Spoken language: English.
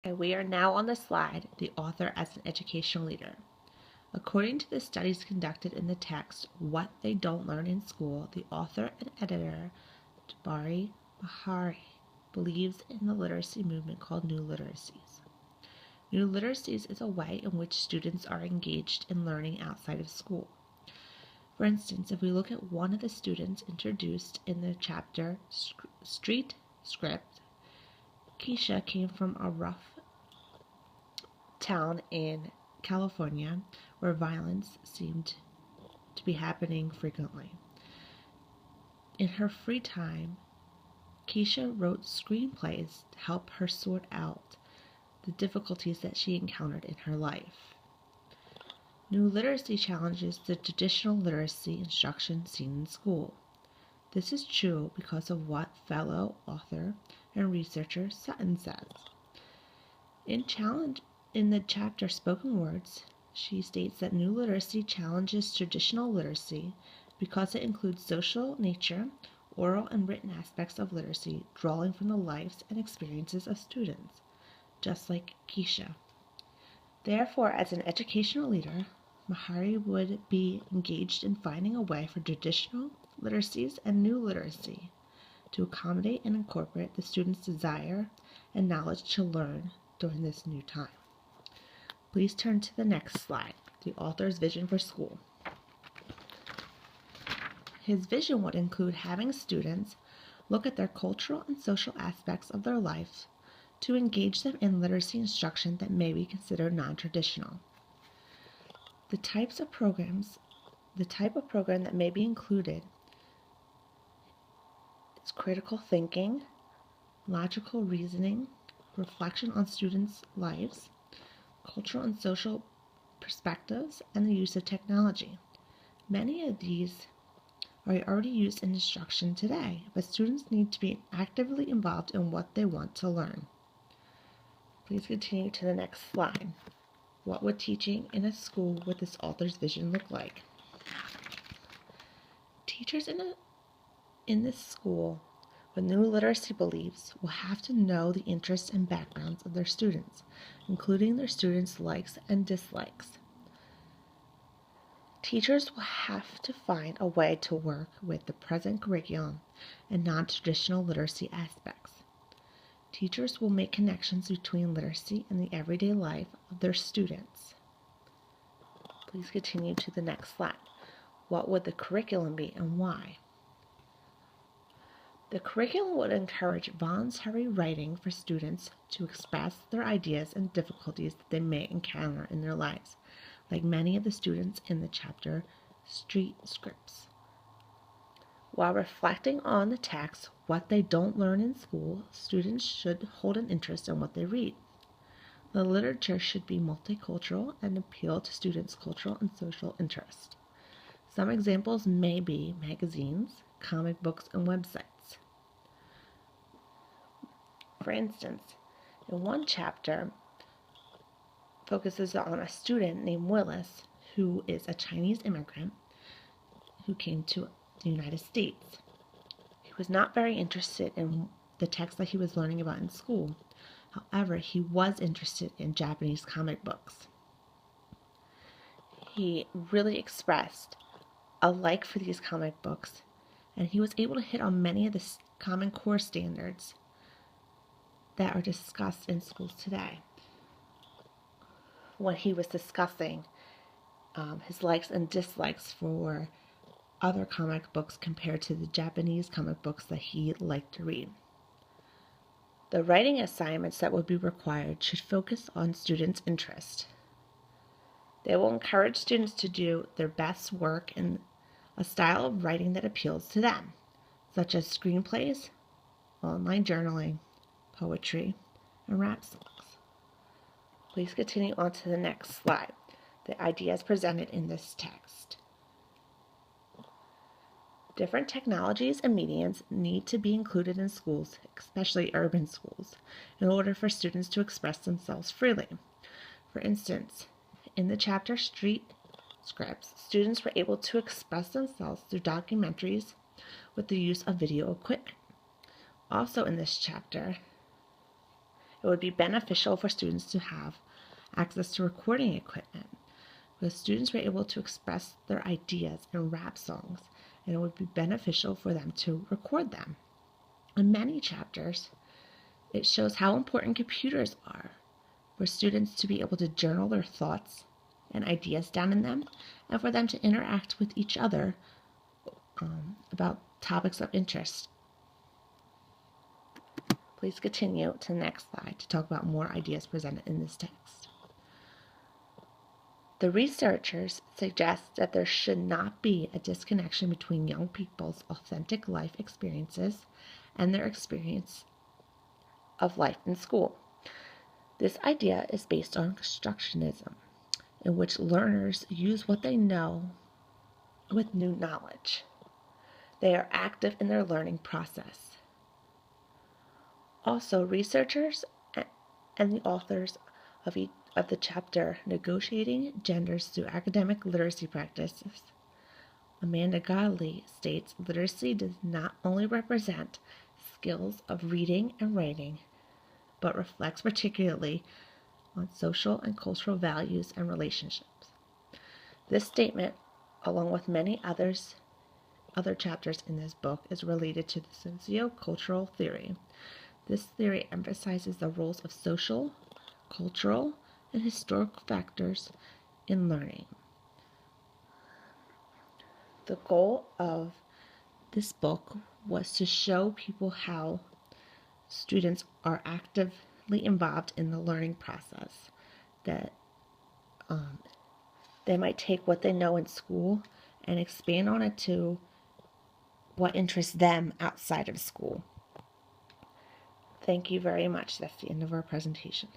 And we are now on the slide, the author as an educational leader. According to the studies conducted in the text, What They Don't Learn in School, the author and editor, Jabari Bahari, believes in the literacy movement called New Literacies. New Literacies is a way in which students are engaged in learning outside of school. For instance, if we look at one of the students introduced in the chapter Street Script, Keisha came from a rough town in California where violence seemed to be happening frequently. In her free time, Keisha wrote screenplays to help her sort out the difficulties that she encountered in her life. New Literacy challenges the traditional literacy instruction seen in school. This is true because of what fellow author and researcher Sutton says. In the chapter Spoken Words, she states that New Literacy challenges traditional literacy because it includes social nature, oral and written aspects of literacy, drawing from the lives and experiences of students, just like Keisha. Therefore, as an educational leader, Mahari would be engaged in finding a way for traditional literacies and new literacy to accommodate and incorporate the students' desire and knowledge to learn during this new time. Please turn to the next slide, the author's vision for school. His vision would include having students look at their cultural and social aspects of their life to engage them in literacy instruction that may be considered non-traditional. The type of program that may be included is critical thinking, logical reasoning, reflection on students' lives, cultural and social perspectives, and the use of technology. Many of these are already used in instruction today, but students need to be actively involved in what they want to learn. Please continue to the next slide. What would teaching in a school with this author's vision look like? Teachers in this school with new literacy beliefs will have to know the interests and backgrounds of their students, including their students' likes and dislikes. Teachers will have to find a way to work with the present curriculum and non-traditional literacy aspects. Teachers will make connections between literacy and the everyday life of their students. Please continue to the next slide. What would the curriculum be and why? The curriculum would encourage voluntary writing for students to express their ideas and difficulties that they may encounter in their lives, like many of the students in the chapter Street Scripts. While reflecting on the text, What They Don't Learn in School, students should hold an interest in what they read. The literature should be multicultural and appeal to students' cultural and social interests. Some examples may be magazines, comic books, and websites. For instance, in one chapter focuses on a student named Willis who is a Chinese immigrant who came to the United States. He was not very interested in the text that he was learning about in school. However, he was interested in Japanese comic books. He really expressed a like for these comic books, and he was able to hit on many of the Common Core standards that are discussed in schools today. When he was discussing his likes and dislikes for other comic books compared to the Japanese comic books that he liked to read. The writing assignments that would be required should focus on students' interest. They will encourage students to do their best work in a style of writing that appeals to them, such as screenplays, online journaling, poetry, and rap songs. Please continue on to the next slide, the ideas presented in this text. Different technologies and mediums need to be included in schools, especially urban schools, in order for students to express themselves freely. For instance, in the chapter Street Scripts, students were able to express themselves through documentaries with the use of video equipment. Also in this chapter, It would be beneficial for students to have access to recording equipment, because students were able to express their ideas in rap songs, and it would be beneficial for them to record them. In many chapters, it shows how important computers are for students to be able to journal their thoughts and ideas down in them, and for them to interact with each other about topics of interest. Please continue to the next slide to talk about more ideas presented in this text. The researchers suggest that there should not be a disconnection between young people's authentic life experiences and their experience of life in school. This idea is based on constructionism, in which learners use what they know with new knowledge. They are active in their learning process. Also, researchers and the authors of the chapter Negotiating Genders Through Academic Literacy Practices, Amanda Godley, states literacy does not only represent skills of reading and writing, but reflects particularly on social and cultural values and relationships. This statement, along with many other chapters in this book, is related to the socio-cultural theory. This theory emphasizes the roles of social, cultural, and historical factors in learning. The goal of this book was to show people how students are actively involved in the learning process, that they might take what they know in school and expand on it to what interests them outside of school. Thank you very much. That's the end of our presentation.